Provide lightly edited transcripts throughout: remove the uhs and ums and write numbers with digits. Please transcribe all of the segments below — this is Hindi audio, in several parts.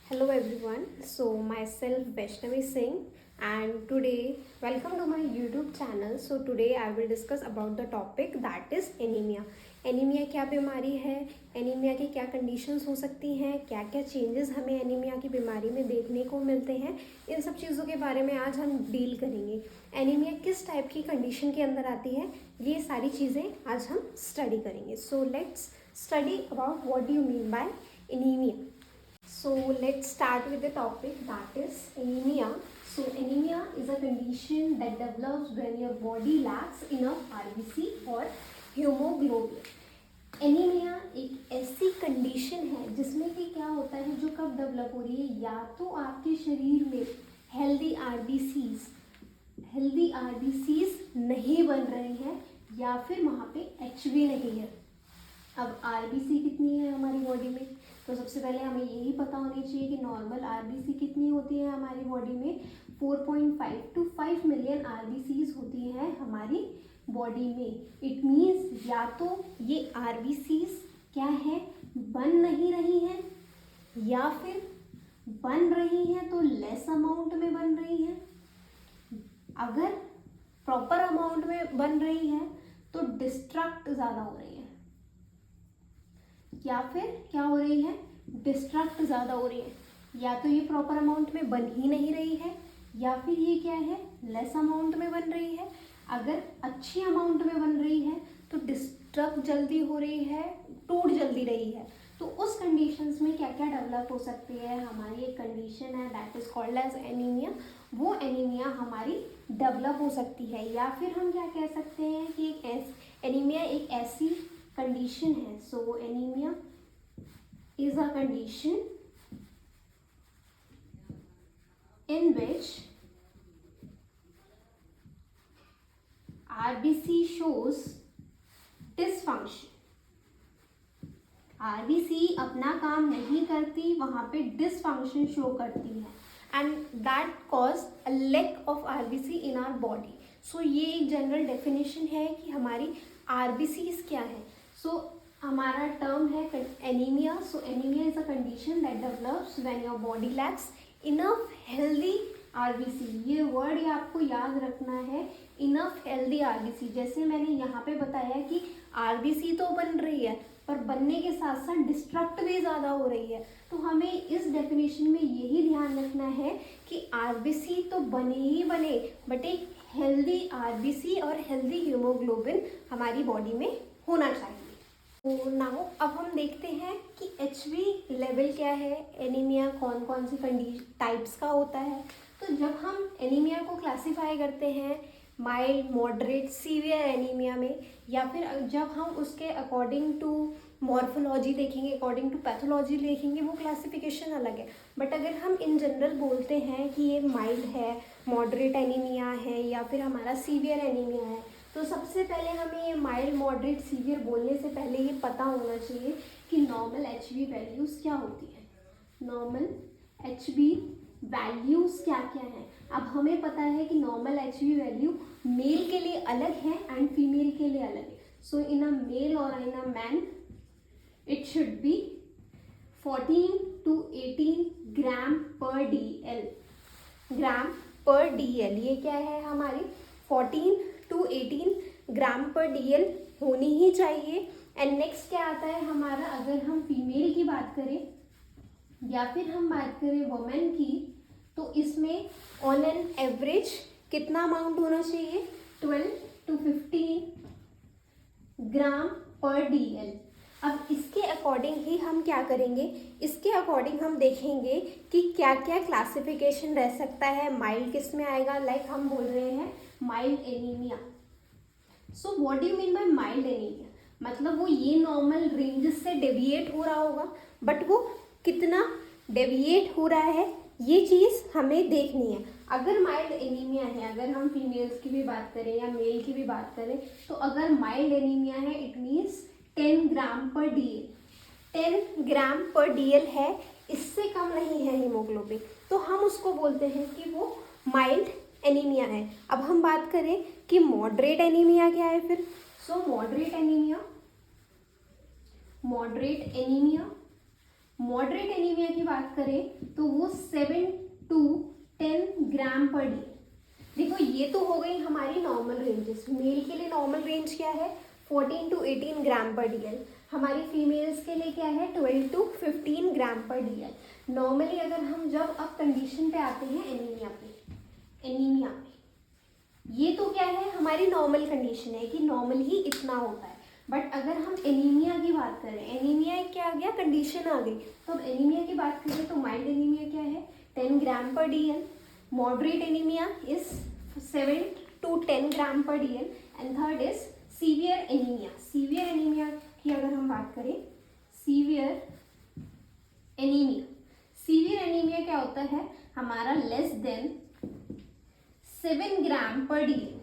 Hello everyone, so myself Vaishnavi Singh and today welcome to my YouTube channel. So today I will discuss about the topic that is anemia. Anaemia क्या बीमारी है, एनीमिया की क्या कंडीशंस हो सकती हैं, क्या क्या चेंजेस हमें एनीमिया की बीमारी में देखने को मिलते हैं, इन सब चीज़ों के बारे में आज हम डील करेंगे। एनीमिया किस टाइप की कंडीशन के अंदर आती है, ये सारी चीज़ें आज हम स्टडी करेंगे। So let's study about what do you mean by anaemia. So let's start with the topic that is anemia. So anemia is a condition that develops when your body lacks enough RBC or hemoglobin. Anaemia एक ऐसी कंडीशन है जिसमें कि क्या होता है, जो कब डेवलप हो रही है, या तो आपके शरीर में हेल्दी आरबीसीज नहीं बन रहे हैं या फिर वहाँ पे एचबी नहीं है। अब आरबीसी कितनी है हमारी बॉडी में, तो सबसे पहले हमें यही पता होनी चाहिए कि नॉर्मल आरबीसी कितनी होती है हमारी बॉडी में। 4.5 to 5 मिलियन आरबीसीज होती हैं हमारी बॉडी में। इट मीन्स या तो ये आरबीसीज क्या है, बन नहीं रही हैं, या फिर बन रही हैं तो लेस अमाउंट में बन रही हैं। अगर प्रॉपर अमाउंट में बन रही है तो डिस्ट्रक्ट ज़्यादा हो रही है, या फिर क्या हो रही है, डिस्ट्रक्ट ज़्यादा हो रही है। या तो ये प्रॉपर अमाउंट में बन ही नहीं रही है, या फिर ये क्या है, लेस अमाउंट में बन रही है। अगर अच्छी अमाउंट में बन रही है तो डिस्ट्रक्ट जल्दी हो रही है, टूट जल्दी रही है। तो उस कंडीशंस में क्या क्या डेवलप हो सकती है, हमारी एक कंडीशन है that is called as anaemia. वो एनीमिया हमारी डेवलप हो सकती है, या फिर हम क्या कह सकते हैं कि एनीमिया एक ऐसी कंडीशन है। So anaemia is a condition in which RBC shows dysfunction. RBC अपना काम नहीं करती, वहाँ पे डिसफंक्शन शो करती है, and that cause a lack of RBC in our body. सो ये एक जनरल डेफिनेशन है कि हमारी RBCs क्या है। सो हमारा टर्म है anaemia. So anaemia is a condition that develops when your body lakhs enough healthy RBC. ये वर्ड ये आपको याद रखना है, इनफ हेल्दी आरबीसी। जैसे मैंने यहाँ पे बताया कि आरबीसी तो बन रही है, पर बनने के साथ साथ डिस्ट्रक्ट भी ज़्यादा हो रही है। तो हमें इस डेफिनेशन में यही ध्यान रखना है कि आरबीसी तो बने ही बने, बट एक हेल्दी आरबीसी और हेल्दी हीमोग्लोबिन हमारी बॉडी में होना चाहिए। तो नाउ अब हम देखते हैं कि एचबी लेवल क्या है, एनीमिया कौन कौन सी टाइप्स का होता है। तो जब हम एनीमिया को क्लासिफाई करते हैं माइल्ड, मॉडरेट, सीवियर एनीमिया में, या फिर जब हम उसके अकॉर्डिंग टू मॉर्फोलॉजी देखेंगे, अकॉर्डिंग टू पैथोलॉजी देखेंगे, वो क्लासिफिकेशन अलग है। बट अगर हम इन जनरल बोलते हैं कि ये माइल्ड है, मॉडरेट एनीमिया है, या फिर हमारा सीवियर एनीमिया है, तो सबसे पहले हमें ये माइल्ड, मॉडरेट, सीवियर बोलने से पहले ये पता होना चाहिए कि नॉर्मल एचबी वैल्यूज़ क्या होती है। नॉर्मल एचबी वैल्यूज़ क्या क्या हैं। अब हमें पता है कि नॉर्मल एचबी वैल्यू मेल के लिए अलग है एंड फीमेल के लिए अलग है। सो इन अ मेल और in a man it should be 14 to 18 gram per DL। Gram per DL ये क्या है, हमारी 14 to 18 ग्राम पर DL होनी ही चाहिए। एंड नेक्स्ट क्या आता है हमारा, अगर हम फीमेल की बात करें या फिर हम बात करें वुमेन की, तो इसमें ऑन एन एवरेज कितना अमाउंट होना चाहिए, 12 to 15 ग्राम पर DL। अब इसके अकॉर्डिंग ही हम क्या करेंगे, इसके अकॉर्डिंग हम देखेंगे कि क्या क्या क्लासिफिकेशन रह सकता है। माइल्ड किस में आएगा, लाइक हम बोल रहे हैं mild anaemia. So what do you mean by mild anaemia, मतलब वो ये नॉर्मल रेंजेस से डेविएट हो रहा होगा, बट वो कितना डेविएट हो रहा है ये चीज़ हमें देखनी है। अगर माइल्ड एनीमिया है, अगर हम फीमेल्स की भी बात करें या मेल की भी बात करें, तो अगर माइल्ड एनीमिया है it means 10 gram per DL। 10 gram per DL है, इससे कम नहीं है हीमोग्लोबिन, तो हम उसको बोलते हैं कि वो माइल्ड एनीमिया है। अब हम बात करें कि मॉडरेट एनीमिया क्या है फिर। सो मॉडरेट एनीमिया मॉडरेट एनीमिया की बात करें तो वो 7 to 10 ग्राम पर डे। देखो ये तो हो गई हमारी नॉर्मल रेंजेस। मेल के लिए नॉर्मल रेंज क्या है 14 to 18 ग्राम पर डीएल। हमारी फीमेल्स के लिए क्या है 12 to 15 ग्राम पर डीएल। नॉर्मली अगर हम जब अब कंडीशन पे आते हैं एनीमिया में, ये तो क्या है हमारी नॉर्मल कंडीशन है कि नॉर्मल ही इतना होता है। बट अगर हम एनीमिया की बात करें, एनीमिया क्या आ गया, कंडीशन आ गई। तो अब एनीमिया की बात करें तो माइल्ड एनीमिया क्या है 10 ग्राम पर DL, moderate anaemia is 7 to 10 ग्राम पर DL, and third is severe anaemia. Severe anaemia की अगर हम बात करें, सीवियर एनीमिया क्या होता है हमारा लेस देन 7 ग्राम पर डीएल।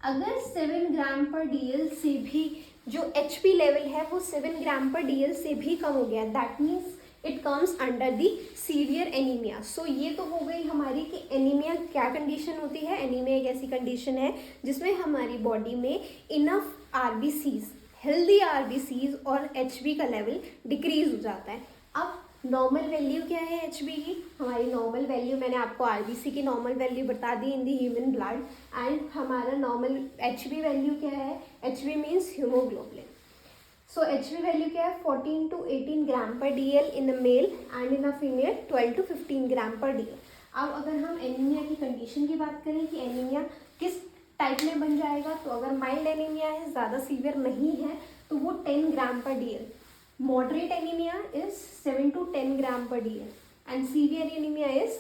अगर 7 ग्राम पर डीएल से भी जो एचपी लेवल है वो 7 ग्राम पर डीएल से भी कम हो गया, that means it comes under the severe anaemia. सो ये तो हो गई हमारी कि एनीमिया क्या कंडीशन होती है। एनीमिया एक ऐसी कंडीशन है जिसमें हमारी बॉडी में इनफ आरबीसीज, हेल्दी आरबीसीज और एचबी का लेवल डिक्रीज हो जाता है। अब नॉर्मल वैल्यू क्या है एचबी की, हमारी नॉर्मल वैल्यू मैंने आपको आरबीसी की नॉर्मल वैल्यू बता दी इन दी ह्यूमन ब्लड, एंड हमारा नॉर्मल एचबी वैल्यू क्या है, एचबी मीन्स हीमोग्लोबिन। सो एचबी वैल्यू क्या है 14 to 18 ग्राम पर DL in a male and in a female 12 to 15 ग्राम पर डीएल। अब अगर हम एनीमिया की कंडीशन की बात करें कि एनीमिया किस टाइप में बन जाएगा, तो अगर माइल्ड एनीमिया है, ज़्यादा सीवियर नहीं है, तो वो 10 ग्राम पर DL. Moderate anemia is 7 to 10 gram per dl, and severe anemia is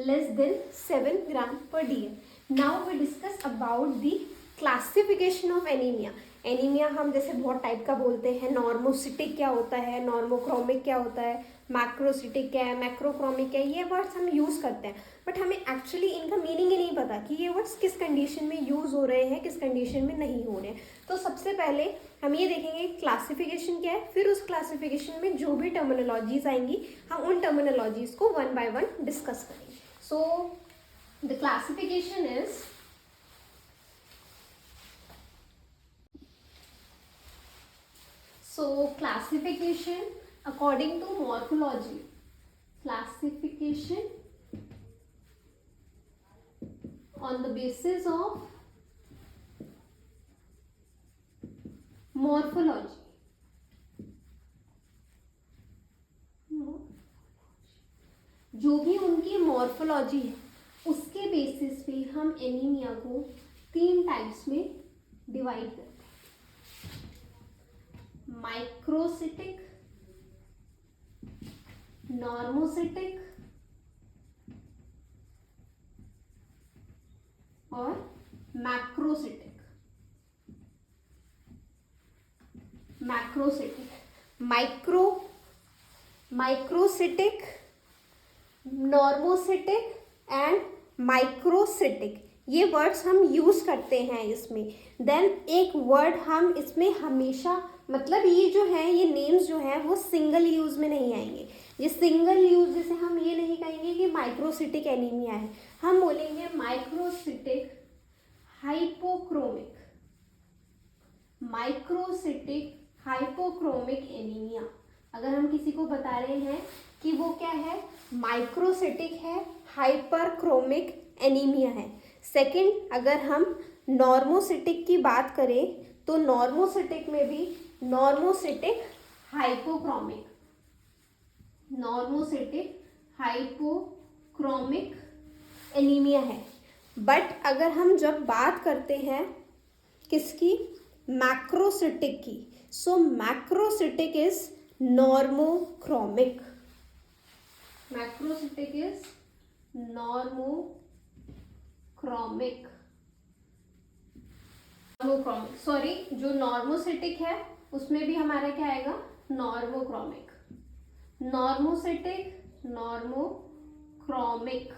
less than 7 gram per dl. Now we discuss about the classification of anemia. Anaemia हम जैसे बहुत टाइप का बोलते हैं, नॉर्मोसिटिक क्या होता है, नॉर्मोक्रोमिक क्या होता है, मैक्रोसिटिक क्या है, मैक्रोक्रोमिक क्या है, ये वर्ड्स हम यूज़ करते हैं। बट हमें एक्चुअली इनका मीनिंग ही नहीं पता कि ये वर्ड्स किस कंडीशन में यूज़ हो रहे हैं, किस कंडीशन में नहीं हो रहे हैं। तो सबसे पहले हम ये देखेंगे क्लासिफिकेशन क्या है, फिर उस क्लासिफिकेशन में जो भी टर्मिनोलॉजीज आएंगी हम उन टर्मिनोलॉजीज को वन बाय वन डिस्कस करेंगे। So the classification is classification according to morphology. Classification on the basis of morphology. जो भी उनकी मॉर्फोलॉजी है उसके बेसिस पे हम एनीमिया को 3 टाइप्स में डिवाइड करते हैं, माइक्रोसिटिक, नॉर्मोसिटिक और macrocytic. Microcytic, normocytic and microcytic, ये वर्ड्स हम यूज़ करते हैं इसमें। देन एक वर्ड हम इसमें हमेशा, मतलब ये जो है ये नेम्स जो हैं वो सिंगल यूज़ में नहीं आएंगे। ये सिंगल यूज़ जैसे हम ये नहीं कहेंगे कि माइक्रोसिटिक एनीमिया है, हम बोलेंगे microcytic hypochromic, microcytic hypochromic anaemia. अगर हम किसी को बता रहे हैं कि वो क्या है, माइक्रोसिटिक है, हाइपरक्रोमिक एनीमिया है। सेकंड, अगर हम नॉर्मोसिटिक की बात करें तो नॉर्मोसिटिक में भी normocytic hypochromic, normocytic hypochromic anaemia है। बट अगर हम जब बात करते हैं किसकी, मैक्रोसिटिक की, so macrocytic is normochromic, macrocytic is normochromic, sorry, जो नॉर्मोसिटिक है उसमें भी हमारा क्या आएगा, नॉर्मोक्रोमिक, नॉर्मोसिटिक, नॉर्मोक्रोमिक।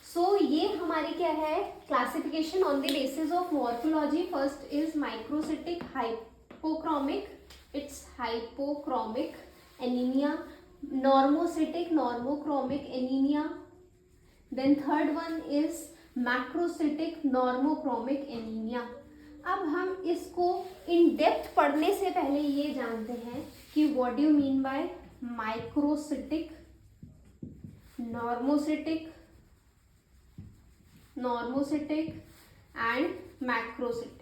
सो ये हमारी क्या है classification on the basis of morphology. First is microcytic hypochromic, it's hypochromic anaemia, normocytic normochromic anaemia, then third one is macrocytic normochromic anaemia. अब हम इसको इन डेप्थ पढ़ने से पहले ये जानते हैं कि what do you mean by microcytic, normocytic, and macrocytic.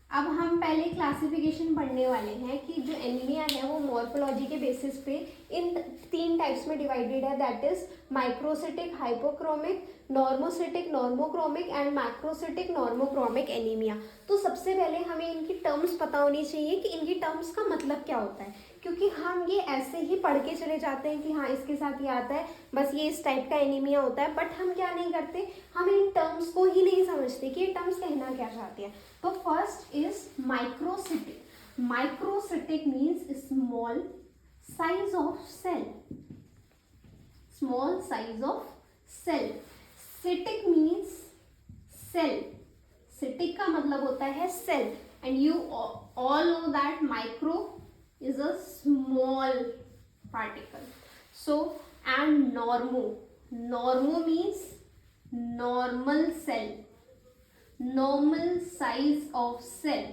अब हम पहले क्लासिफिकेशन पढ़ने वाले हैं कि जो एनीमिया है वो मॉर्फोलॉजी के बेसिस पे इन 3 टाइप्स में डिवाइडेड है, that is microcytic, hypochromic, normocytic, normochromic and macrocytic, normochromic anaemia. तो सबसे पहले हमें इनकी टर्म्स पता होनी चाहिए कि इनकी टर्म्स का मतलब क्या होता है, क्योंकि हम ये ऐसे ही पढ़ के चले जाते हैं कि हाँ इसके साथ ये आता है, बस ये इस टाइप का एनीमिया होता है, बट हम क्या नहीं करते, हम इन टर्म्स को ही नहीं समझते कि ये टर्म्स कहना क्या चाहते हैं। तो first is microcytic. Microcytic means small size of cell, small size of cell. Cytic means cell, cytic का मतलब होता है cell, and you all know that micro is a small particle. So and normo means normal cell, normal size of cell।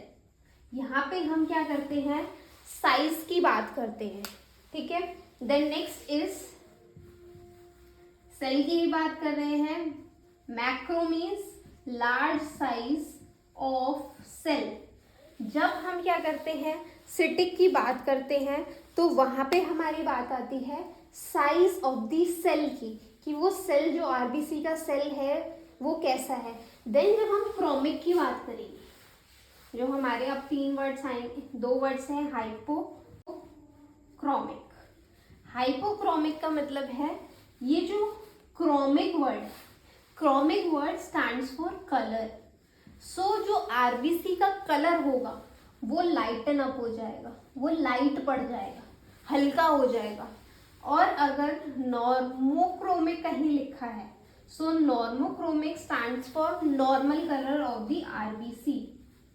यहाँ पे हम क्या करते हैं, साइज की बात करते हैं, ठीक है। देन नेक्स्ट इज सेल की ही बात कर रहे हैं। Macro means large size of cell. जब हम क्या करते हैं, सिटिक की बात करते हैं, तो वहां पे हमारी बात आती है साइज ऑफ द सेल की, कि वो सेल जो आरबीसी का सेल है वो कैसा है। देन जब हम क्रोमिक की बात करेंगे, जो हमारे अब 3 वर्ड्स आएंगे, 2 वर्ड्स हैं, हाइपोक्रोमिक। हाइपोक्रोमिक का मतलब है ये जो chromic word stands for colour. So जो आरबीसी का कलर होगा वो लाइटन अप हो जाएगा, वो लाइट पड़ जाएगा, हल्का हो जाएगा। और अगर नॉर्मोक्रोमिक कहीं लिखा है, so normochromic stands for normal colour of the RBC,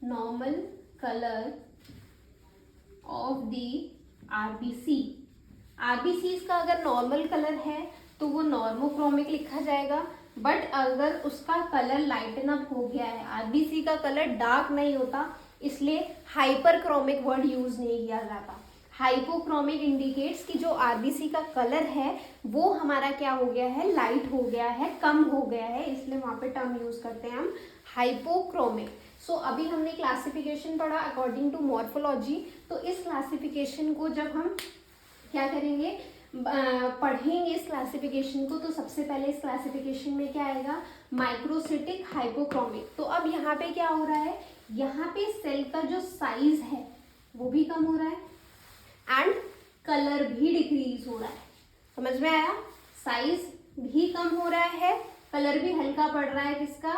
normal colour of the RBC. RBC का अगर नॉर्मल कलर है तो वो नॉर्मोक्रोमिक लिखा जाएगा, बट अगर उसका कलर लाइटन अप हो गया है, आरबीसी का कलर डार्क नहीं होता, इसलिए हाइपरक्रोमिक वर्ड यूज नहीं किया जाता। हाइपोक्रोमिक इंडिकेट्स कि जो आरबीसी का कलर है वो हमारा क्या हो गया है, लाइट हो गया है, कम हो गया है, इसलिए वहां पे टर्म यूज करते हैं हम हाइपोक्रोमिक। सो अभी हमने क्लासिफिकेशन पढ़ा अकॉर्डिंग टू मॉर्फोलॉजी। तो इस क्लासिफिकेशन को जब हम क्या करेंगे, पढ़ेंगे इस क्लासिफिकेशन को, तो सबसे पहले इस क्लासिफिकेशन में क्या आएगा, माइक्रोसिटिक, हाइपोक्रोमिक। तो अब यहाँ पे क्या हो रहा है, यहाँ पे सेल का जो साइज है वो भी कम हो रहा है एंड कलर भी डिक्रीज हो रहा है। समझ में आया, साइज भी कम हो रहा है, कलर भी हल्का पड़ रहा है, किसका,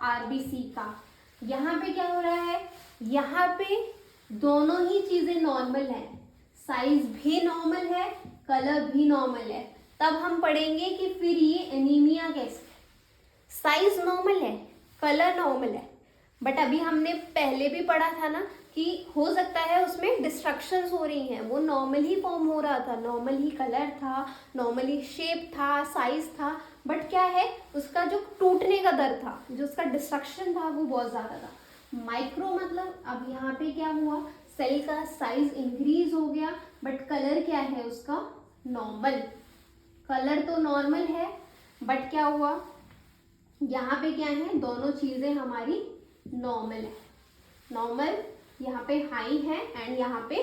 आरबीसी का। यहाँ पे क्या हो रहा है, यहाँ पे दोनों ही चीजें नॉर्मल है, साइज भी नॉर्मल है, कलर भी नॉर्मल है। तब हम पढ़ेंगे कि फिर ये एनीमिया कैसे, साइज नॉर्मल है, कलर नॉर्मल है, बट अभी हमने पहले भी पढ़ा था ना कि हो सकता है उसमें डिस्ट्रक्शंस हो रही हैं, वो नॉर्मल ही फॉर्म हो रहा था, नॉर्मल ही कलर था, नॉर्मल ही शेप था, साइज था, बट क्या है उसका जो टूटने का दर था, जो उसका डिस्ट्रक्शन था वो बहुत ज़्यादा था। माइक्रो मतलब अब यहाँ पे क्या हुआ, सेल का साइज इंक्रीज हो गया, बट कलर क्या है उसका, नॉर्मल। कलर तो नॉर्मल है, बट क्या हुआ, यहाँ पे क्या है, दोनों चीज़ें हमारी नॉर्मल है। नॉर्मल यहाँ पे हाई है एंड यहाँ पे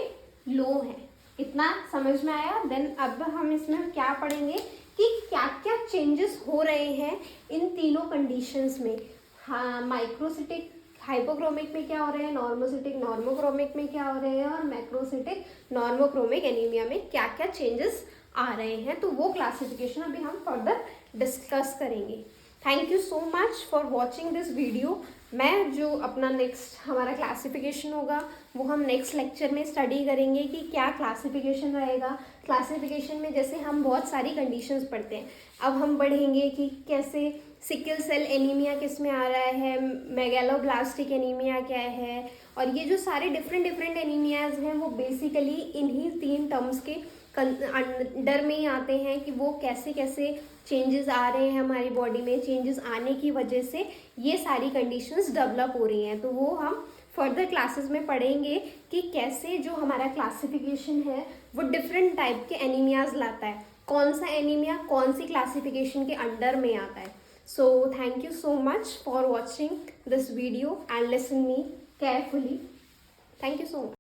लो है। इतना समझ में आया। देन अब हम इसमें क्या पढ़ेंगे कि क्या क्या चेंजेस हो रहे हैं इन तीनों कंडीशंस में। हाँ, माइक्रोसिटिक हाइपोक्रोमिक में क्या हो रहे हैं, नॉर्मोसिटिक नॉर्मोक्रोमिक में क्या हो रहे हैं, और मैक्रोसिटिक नॉर्मोक्रोमिक एनीमिया में क्या क्या चेंजेस आ रहे हैं। तो वो क्लासिफिकेशन अभी हम फर्दर डिस्कस करेंगे। Thank you so much for watching this video. मैं जो अपना नेक्स्ट हमारा क्लासिफिकेशन होगा वो हम नेक्स्ट लेक्चर में स्टडी करेंगे कि क्या क्लासिफिकेशन रहेगा। क्लासिफिकेशन में जैसे हम बहुत सारी कंडीशंस पढ़ते हैं, अब हम पढ़ेंगे कि कैसे सिकल सेल एनीमिया किस में आ रहा है, मेगालोब्लास्टिक एनीमिया क्या है, और ये जो सारे डिफरेंट एनीमियाज हैं वो बेसिकली इन्हीं 3 टर्म्स के अंडर में ही आते हैं कि वो कैसे कैसे चेंजेस आ रहे हैं हमारी बॉडी में, चेंजेस आने की वजह से ये सारी कंडीशंस डेवलप हो रही हैं। तो वो हम फर्दर क्लासेस में पढ़ेंगे कि कैसे जो हमारा क्लासिफिकेशन है वो डिफरेंट टाइप के एनीमियाज लाता है, कौन सा एनीमिया कौन सी क्लासिफिकेशन के अंडर में आता है. So thank you so much for watching this video and listen me carefully. Thank you so much.